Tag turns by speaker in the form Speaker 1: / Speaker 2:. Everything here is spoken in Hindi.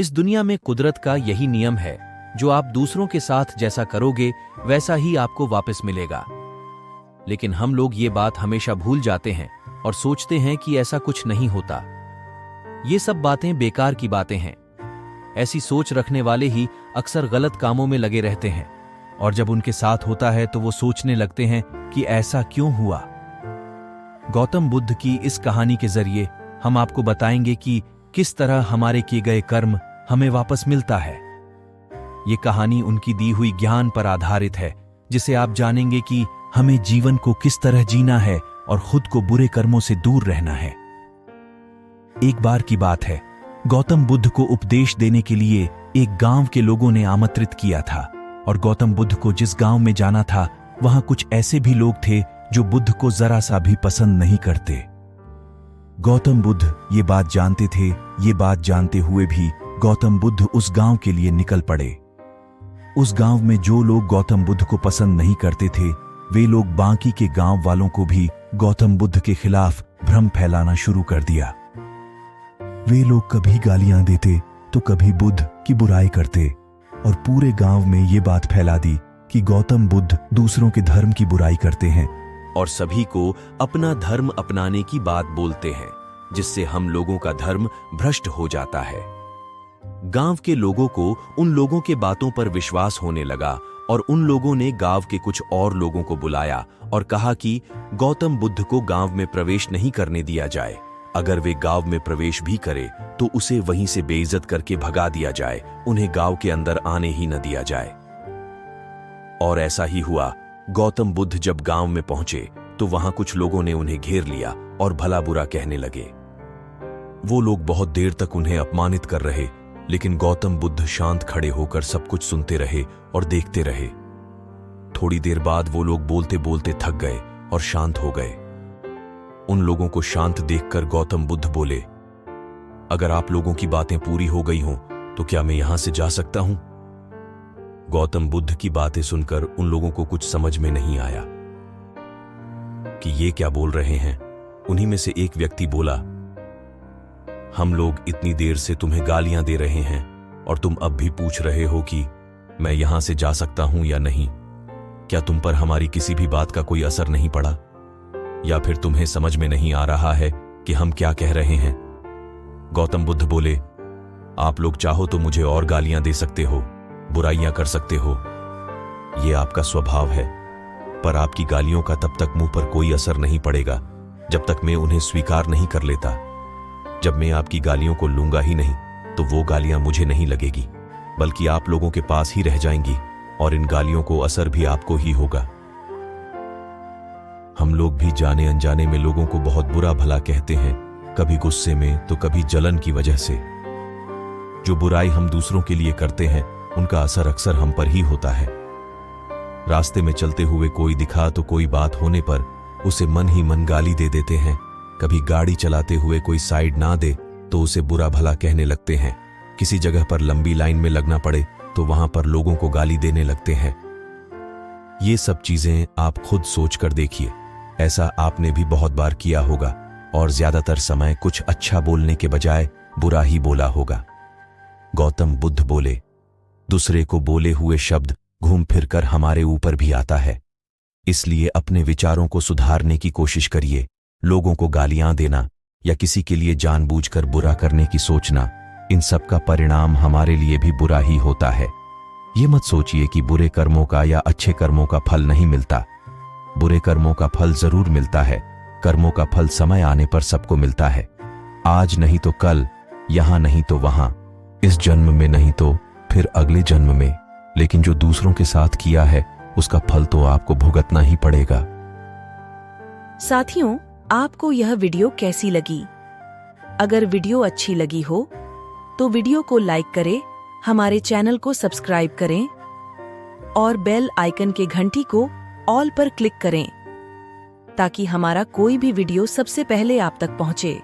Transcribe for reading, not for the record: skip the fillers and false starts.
Speaker 1: इस दुनिया में कुदरत का यही नियम है, जो आप दूसरों के साथ जैसा करोगे वैसा ही आपको वापस मिलेगा। लेकिन हम लोग ये बात हमेशा भूल जाते हैं और सोचते हैं कि ऐसा कुछ नहीं होता। ये सब बातें बेकार की बातें हैं। ऐसी सोच रखने वाले ही अक्सर गलत कामों में लगे रहते हैं, और जब उनके साथ होता है तो वो सोचने लगते हैं कि ऐसा क्यों हुआ। गौतम बुद्ध की इस कहानी के जरिए हम आपको बताएंगे कि किस तरह हमारे किए गए कर्म हमें वापस मिलता है। ये कहानी उनकी दी हुई ज्ञान पर आधारित है, जिसे आप जानेंगे कि हमें जीवन को किस तरह जीना है और खुद को बुरे कर्मों से दूर रहना है। एक बार की बात है, गौतम बुद्ध को उपदेश देने के लिए एक गांव के लोगों ने आमंत्रित किया था, और गौतम बुद्ध को जिस गांव में जाना था वहां कुछ ऐसे भी लोग थे जो बुद्ध को जरा सा भी पसंद नहीं करते। गौतम बुद्ध ये बात जानते थे। ये बात जानते हुए भी गौतम बुद्ध उस गांव के लिए निकल पड़े। उस गांव में जो लोग गौतम बुद्ध को पसंद नहीं करते थे, वे लोग बाकी के गांव वालों को भी गौतम बुद्ध के खिलाफ भ्रम फैलाना शुरू कर दिया। वे लोग कभी गालियां देते तो कभी बुद्ध की बुराई करते, और पूरे गांव में ये बात फैला दी कि गौतम बुद्ध दूसरों के धर्म की बुराई करते हैं और सभी को अपना धर्म अपनाने की बात बोलते हैं, जिससे हम लोगों का धर्म भ्रष्ट हो जाता है। गांव के लोगों को उन लोगों के बातों पर विश्वास होने लगा, और उन लोगों ने गांव के कुछ और लोगों को बुलाया और कहा कि गौतम बुद्ध को गांव में प्रवेश नहीं करने दिया जाए। अगर वे गांव में प्रवेश भी करे तो उसे वहीं से बेइज्जत करके भगा दिया जाए, उन्हें गांव के अंदर आने ही न दिया जाए। और ऐसा ही हुआ। गौतम बुद्ध जब गांव में पहुंचे तो वहां कुछ लोगों ने उन्हें घेर लिया और भला बुरा कहने लगे। वो लोग बहुत देर तक उन्हें अपमानित कर रहे, लेकिन गौतम बुद्ध शांत खड़े होकर सब कुछ सुनते रहे और देखते रहे। थोड़ी देर बाद वो लोग बोलते बोलते थक गए और शांत हो गए। उन लोगों को शांत देखकर गौतम बुद्ध बोले, अगर आप लोगों की बातें पूरी हो गई हों तो क्या मैं यहां से जा सकता हूं? गौतम बुद्ध की बातें सुनकर उन लोगों को कुछ समझ में नहीं आया कि ये क्या बोल रहे हैं। उन्हीं में से एक व्यक्ति बोला, हम लोग इतनी देर से तुम्हें गालियां दे रहे हैं और तुम अब भी पूछ रहे हो कि मैं यहां से जा सकता हूं या नहीं। क्या तुम पर हमारी किसी भी बात का कोई असर नहीं पड़ा, या फिर तुम्हें समझ में नहीं आ रहा है कि हम क्या कह रहे हैं? गौतम बुद्ध बोले, आप लोग चाहो तो मुझे और गालियां दे सकते हो, बुराइयां कर सकते हो, ये आपका स्वभाव है, पर आपकी गालियों का तब तक मुंह पर कोई असर नहीं पड़ेगा जब तक मैं उन्हें स्वीकार नहीं कर लेता। जब मैं आपकी गालियों को लूंगा ही नहीं तो वो गालियां मुझे नहीं लगेगी, बल्कि आप लोगों के पास ही रह जाएंगी, और इन गालियों को असर भी आपको ही होगा। हम लोग भी जाने अनजाने में लोगों को बहुत बुरा भला कहते हैं, कभी गुस्से में तो कभी जलन की वजह से। जो बुराई हम दूसरों के लिए करते हैं उनका असर अक्सर हम पर ही होता है। रास्ते में चलते हुए कोई दिखा तो कोई बात होने पर उसे मन ही मन गाली दे देते हैं। कभी गाड़ी चलाते हुए कोई साइड ना दे तो उसे बुरा भला कहने लगते हैं। किसी जगह पर लंबी लाइन में लगना पड़े तो वहां पर लोगों को गाली देने लगते हैं। ये सब चीजें आप खुद सोच कर देखिए, ऐसा आपने भी बहुत बार किया होगा, और ज्यादातर समय कुछ अच्छा बोलने के बजाय बुरा ही बोला होगा। गौतम बुद्ध बोले, दूसरे को बोले हुए शब्द घूम फिरकर हमारे ऊपर भी आता है, इसलिए अपने विचारों को सुधारने की कोशिश करिए। लोगों को गालियां देना या किसी के लिए जानबूझकर बुरा करने की सोचना, इन सब का परिणाम हमारे लिए भी बुरा ही होता है। ये मत सोचिए कि बुरे कर्मों का या अच्छे कर्मों का फल नहीं मिलता। बुरे कर्मों का फल जरूर मिलता है। कर्मों का फल समय आने पर सबको मिलता है। आज नहीं तो कल, यहां नहीं तो वहां, इस जन्म में नहीं तो फिर अगले जन्म में, लेकिन जो दूसरों के साथ किया है उसका फल तो आपको भुगतना ही पड़ेगा।
Speaker 2: साथियों, आपको यह वीडियो कैसी लगी? अगर वीडियो अच्छी लगी हो तो वीडियो को लाइक करें, हमारे चैनल को सब्सक्राइब करें और बेल आइकन के घंटी को ऑल पर क्लिक करें, ताकि हमारा कोई भी वीडियो सबसे पहले आप तक पहुंचे।